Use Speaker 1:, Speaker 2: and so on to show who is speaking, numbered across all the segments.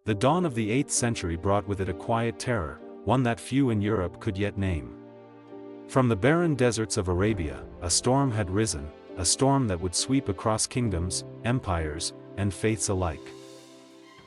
Speaker 1: The dawn of the 8th century brought with it a quiet terror, one that few in Europe could yet name. From the barren deserts of Arabia, a storm had risen, a storm that would sweep across kingdoms, empires, and faiths alike.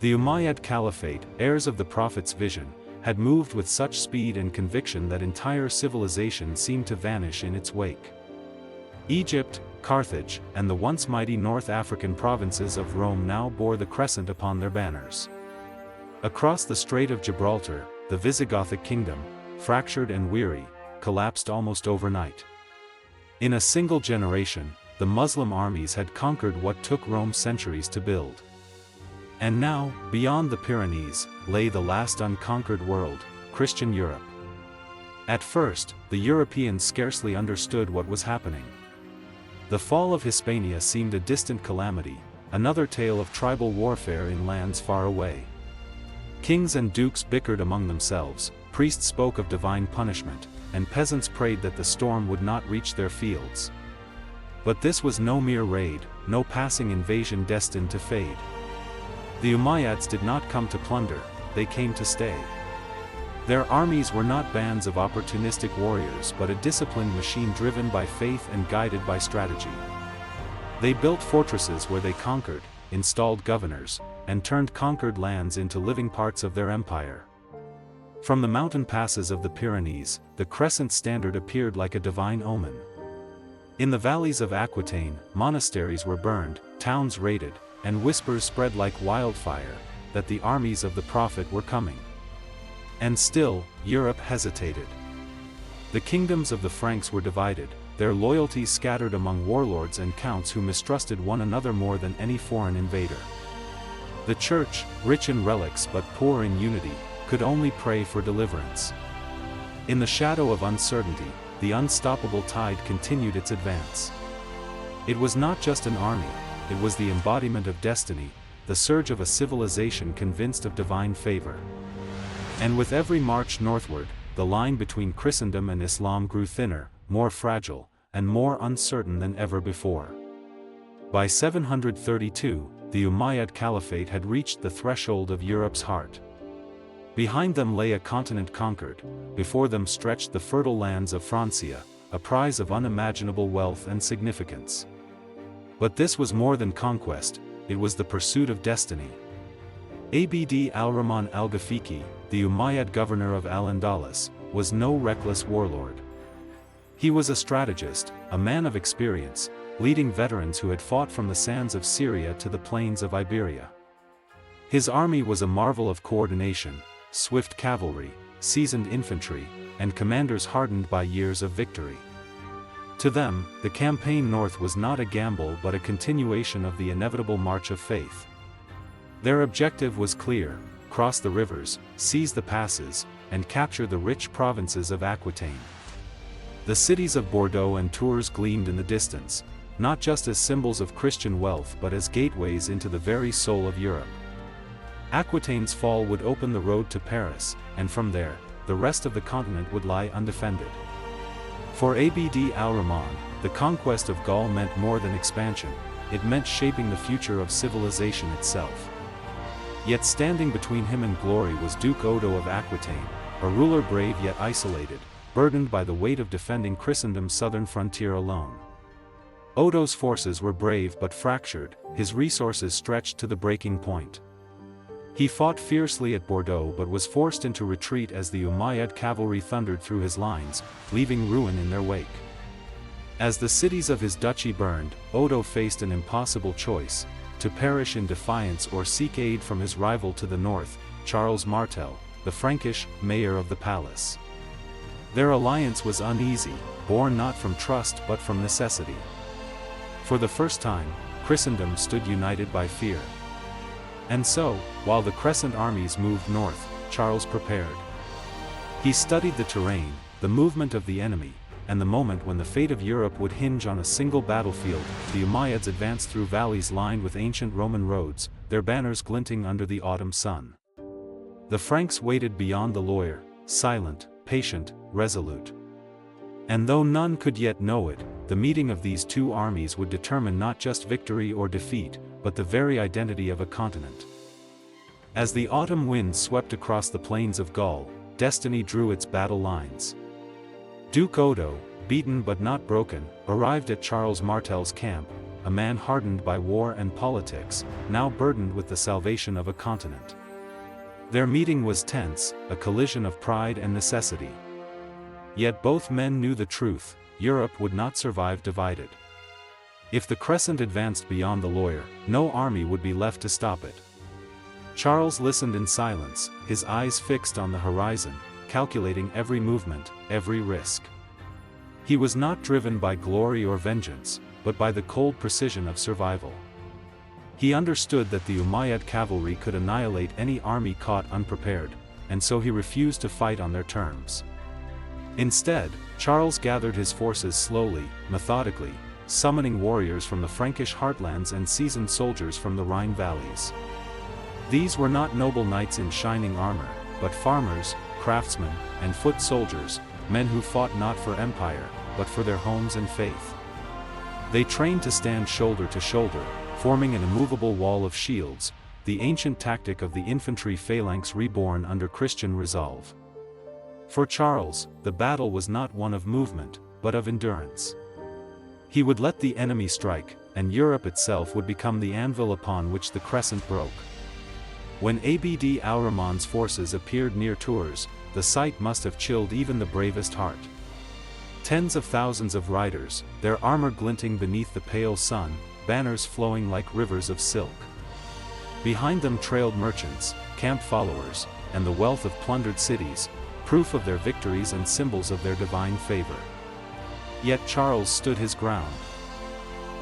Speaker 1: The Umayyad Caliphate, heirs of the Prophet's vision, had moved with such speed and conviction that entire civilization seemed to vanish in its wake. Egypt, Carthage, and the once mighty North African provinces of Rome now bore the crescent upon their banners. Across the Strait of Gibraltar, the Visigothic kingdom, fractured and weary, collapsed almost overnight. In a single generation, the Muslim armies had conquered what took Rome centuries to build. And now, beyond the Pyrenees, lay the last unconquered world, Christian Europe. At first, the Europeans scarcely understood what was happening. The fall of Hispania seemed a distant calamity, another tale of tribal warfare in lands far away. Kings and dukes bickered among themselves, priests spoke of divine punishment, and peasants prayed that the storm would not reach their fields. But this was no mere raid, no passing invasion destined to fade. The Umayyads did not come to plunder, they came to stay. Their armies were not bands of opportunistic warriors but a disciplined machine driven by faith and guided by strategy. They built fortresses where they conquered, installed governors, and turned conquered lands into living parts of their empire. From the mountain passes of the Pyrenees, the crescent standard appeared like a divine omen. In the valleys of Aquitaine, monasteries were burned, towns raided, and whispers spread like wildfire, that the armies of the Prophet were coming. And still, Europe hesitated. The kingdoms of the Franks were divided, their loyalties scattered among warlords and counts who mistrusted one another more than any foreign invader. The Church, rich in relics but poor in unity, could only pray for deliverance. In the shadow of uncertainty, the unstoppable tide continued its advance. It was not just an army, it was the embodiment of destiny, the surge of a civilization convinced of divine favor. And with every march northward, the line between Christendom and Islam grew thinner, more fragile, and more uncertain than ever before. By 732, the Umayyad Caliphate had reached the threshold of Europe's heart. Behind them lay a continent conquered, before them stretched the fertile lands of Francia, a prize of unimaginable wealth and significance. But this was more than conquest, it was the pursuit of destiny. Abd al-Rahman al-Ghafiqi, the Umayyad governor of Al-Andalus, was no reckless warlord. He was a strategist, a man of experience, leading veterans who had fought from the sands of Syria to the plains of Iberia. His army was a marvel of coordination, swift cavalry, seasoned infantry, and commanders hardened by years of victory. To them, the campaign north was not a gamble but a continuation of the inevitable march of faith. Their objective was clear: cross the rivers, seize the passes, and capture the rich provinces of Aquitaine. The cities of Bordeaux and Tours gleamed in the distance, not just as symbols of Christian wealth but as gateways into the very soul of Europe. Aquitaine's fall would open the road to Paris, and from there, the rest of the continent would lie undefended. For Abd al-Rahman, the conquest of Gaul meant more than expansion, it meant shaping the future of civilization itself. Yet standing between him and glory was Duke Odo of Aquitaine, a ruler brave yet isolated, burdened by the weight of defending Christendom's southern frontier alone. Odo's forces were brave but fractured, his resources stretched to the breaking point. He fought fiercely at Bordeaux but was forced into retreat as the Umayyad cavalry thundered through his lines, leaving ruin in their wake. As the cities of his duchy burned, Odo faced an impossible choice: to perish in defiance or seek aid from his rival to the north, Charles Martel, the Frankish mayor of the palace. Their alliance was uneasy, born not from trust but from necessity. For the first time, Christendom stood united by fear. And so, while the crescent armies moved north, Charles prepared. He studied the terrain, the movement of the enemy, and the moment when the fate of Europe would hinge on a single battlefield. The Umayyads advanced through valleys lined with ancient Roman roads, their banners glinting under the autumn sun. The Franks waited beyond the Loire, silent, patient, resolute. And though none could yet know it, the meeting of these two armies would determine not just victory or defeat, but the very identity of a continent. As the autumn wind swept across the plains of Gaul, destiny drew its battle lines. Duke Odo, beaten but not broken, arrived at Charles Martel's camp, a man hardened by war and politics, now burdened with the salvation of a continent. Their meeting was tense, a collision of pride and necessity. Yet both men knew the truth: Europe would not survive divided. If the crescent advanced beyond the Loire, no army would be left to stop it. Charles listened in silence, his eyes fixed on the horizon, calculating every movement, every risk. He was not driven by glory or vengeance, but by the cold precision of survival. He understood that the Umayyad cavalry could annihilate any army caught unprepared, and so he refused to fight on their terms. Instead, Charles gathered his forces slowly, methodically, summoning warriors from the Frankish heartlands and seasoned soldiers from the Rhine valleys. These were not noble knights in shining armor, but farmers, craftsmen, and foot soldiers, men who fought not for empire, but for their homes and faith. They trained to stand shoulder to shoulder, forming an immovable wall of shields, the ancient tactic of the infantry phalanx reborn under Christian resolve. For Charles, the battle was not one of movement, but of endurance. He would let the enemy strike, and Europe itself would become the anvil upon which the crescent broke. When Abd al-Rahman's forces appeared near Tours, the sight must have chilled even the bravest heart. Tens of thousands of riders, their armor glinting beneath the pale sun, banners flowing like rivers of silk. Behind them trailed merchants, camp followers, and the wealth of plundered cities, proof of their victories and symbols of their divine favor. Yet Charles stood his ground.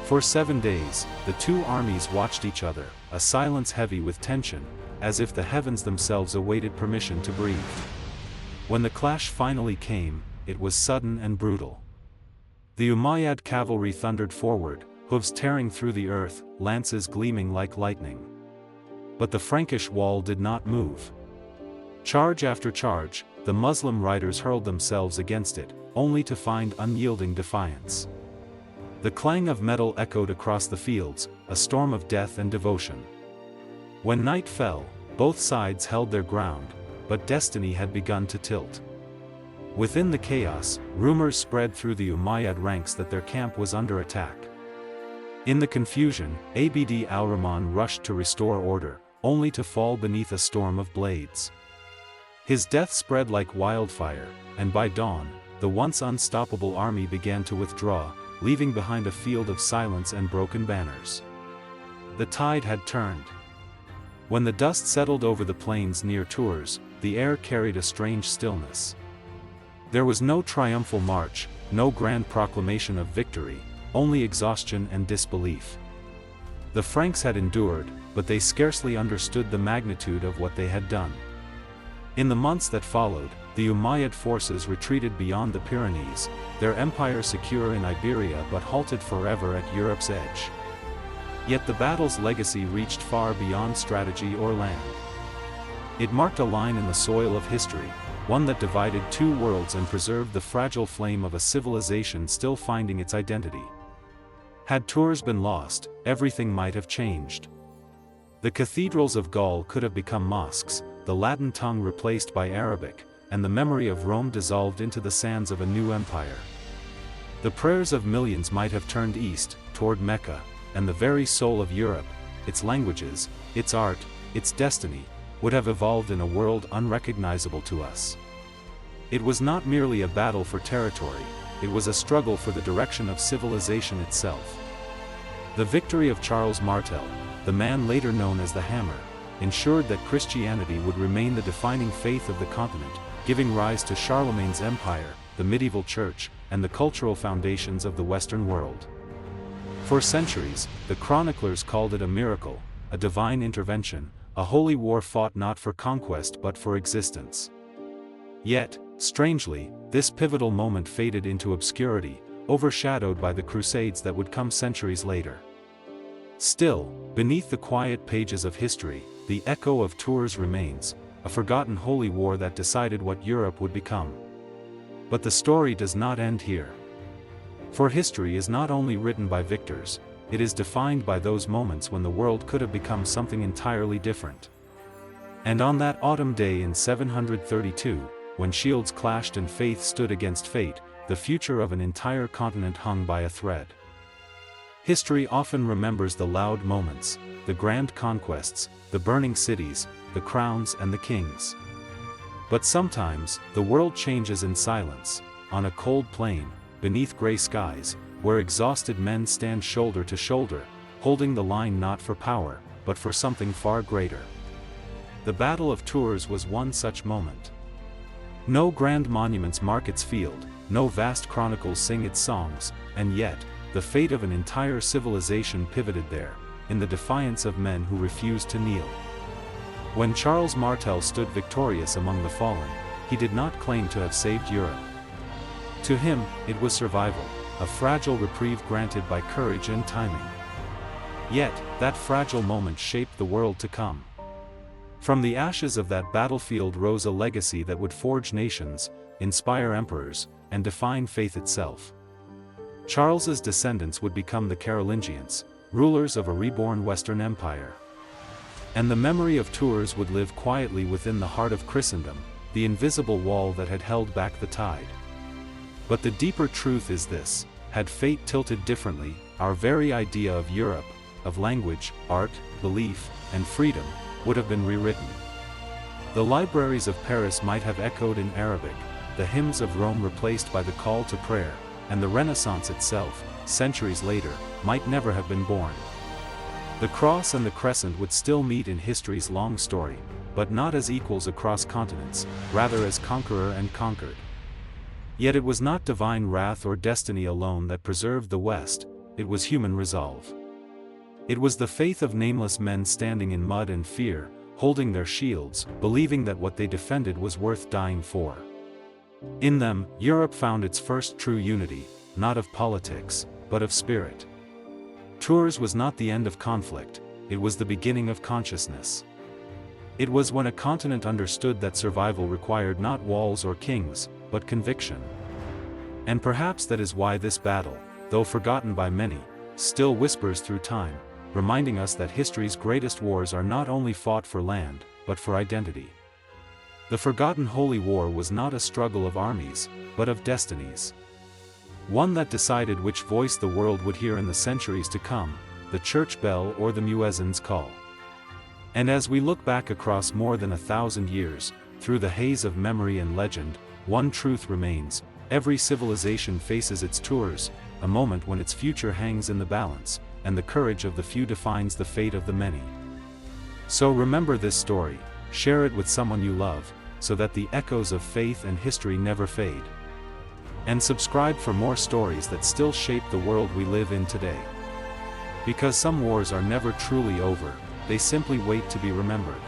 Speaker 1: For 7 days, the two armies watched each other, a silence heavy with tension, as if the heavens themselves awaited permission to breathe. When the clash finally came, it was sudden and brutal. The Umayyad cavalry thundered forward, hooves tearing through the earth, lances gleaming like lightning. But the Frankish wall did not move. Charge after charge, the Muslim riders hurled themselves against it, only to find unyielding defiance. The clang of metal echoed across the fields, a storm of death and devotion. When night fell, both sides held their ground, but destiny had begun to tilt. Within the chaos, rumors spread through the Umayyad ranks that their camp was under attack. In the confusion, Abd al-Rahman rushed to restore order, only to fall beneath a storm of blades. His death spread like wildfire, and by dawn, the once unstoppable army began to withdraw, leaving behind a field of silence and broken banners. The tide had turned. When the dust settled over the plains near Tours, the air carried a strange stillness. There was no triumphal march, no grand proclamation of victory, only exhaustion and disbelief. The Franks had endured, but they scarcely understood the magnitude of what they had done. In the months that followed, the Umayyad forces retreated beyond the Pyrenees, their empire secure in Iberia but halted forever at Europe's edge. Yet the battle's legacy reached far beyond strategy or land. It marked a line in the soil of history, one that divided two worlds and preserved the fragile flame of a civilization still finding its identity. Had Tours been lost, everything might have changed. The cathedrals of Gaul could have become mosques, the Latin tongue replaced by Arabic, and the memory of Rome dissolved into the sands of a new empire. The prayers of millions might have turned east, toward Mecca, and the very soul of Europe, its languages, its art, its destiny, would have evolved in a world unrecognizable to us. It was not merely a battle for territory, it was a struggle for the direction of civilization itself. The victory of Charles Martel, the man later known as the Hammer, ensured that Christianity would remain the defining faith of the continent, giving rise to Charlemagne's empire, the medieval church, and the cultural foundations of the Western world. For centuries, the chroniclers called it a miracle, a divine intervention, a holy war fought not for conquest but for existence. Yet, strangely, this pivotal moment faded into obscurity, overshadowed by the crusades that would come centuries later. Still, beneath the quiet pages of history, the echo of Tours remains, a forgotten holy war that decided what Europe would become. But the story does not end here. For history is not only written by victors, it is defined by those moments when the world could have become something entirely different. And on that autumn day in 732, when shields clashed and faith stood against fate, the future of an entire continent hung by a thread. History often remembers the loud moments, the grand conquests, the burning cities, the crowns and the kings. But sometimes, the world changes in silence, on a cold plain, beneath gray skies, where exhausted men stand shoulder to shoulder, holding the line not for power, but for something far greater. The Battle of Tours was one such moment. No grand monuments mark its field, no vast chronicles sing its songs, and yet, the fate of an entire civilization pivoted there, in the defiance of men who refused to kneel. When Charles Martel stood victorious among the fallen, he did not claim to have saved Europe. To him, it was survival, a fragile reprieve granted by courage and timing. Yet, that fragile moment shaped the world to come. From the ashes of that battlefield rose a legacy that would forge nations, inspire emperors, and define faith itself. Charles's descendants would become the Carolingians, rulers of a reborn Western Empire. And the memory of Tours would live quietly within the heart of Christendom, the invisible wall that had held back the tide. But the deeper truth is this: had fate tilted differently, our very idea of Europe, of language, art, belief, and freedom, would have been rewritten. The libraries of Paris might have echoed in Arabic, the hymns of Rome replaced by the call to prayer, and the Renaissance itself, centuries later, might never have been born. The cross and the crescent would still meet in history's long story, but not as equals across continents, rather as conqueror and conquered. Yet it was not divine wrath or destiny alone that preserved the West, it was human resolve. It was the faith of nameless men standing in mud and fear, holding their shields, believing that what they defended was worth dying for. In them, Europe found its first true unity, not of politics, but of spirit. Tours was not the end of conflict, it was the beginning of consciousness. It was when a continent understood that survival required not walls or kings, but conviction. And perhaps that is why this battle, though forgotten by many, still whispers through time, reminding us that history's greatest wars are not only fought for land, but for identity. The forgotten Holy War was not a struggle of armies, but of destinies. One that decided which voice the world would hear in the centuries to come, the church bell or the muezzin's call. And as we look back across more than 1,000 years, through the haze of memory and legend, one truth remains: every civilization faces its Tours, a moment when its future hangs in the balance, and the courage of the few defines the fate of the many. So remember this story, share it with someone you love, so that the echoes of faith and history never fade. And subscribe for more stories that still shape the world we live in today. Because some wars are never truly over, they simply wait to be remembered.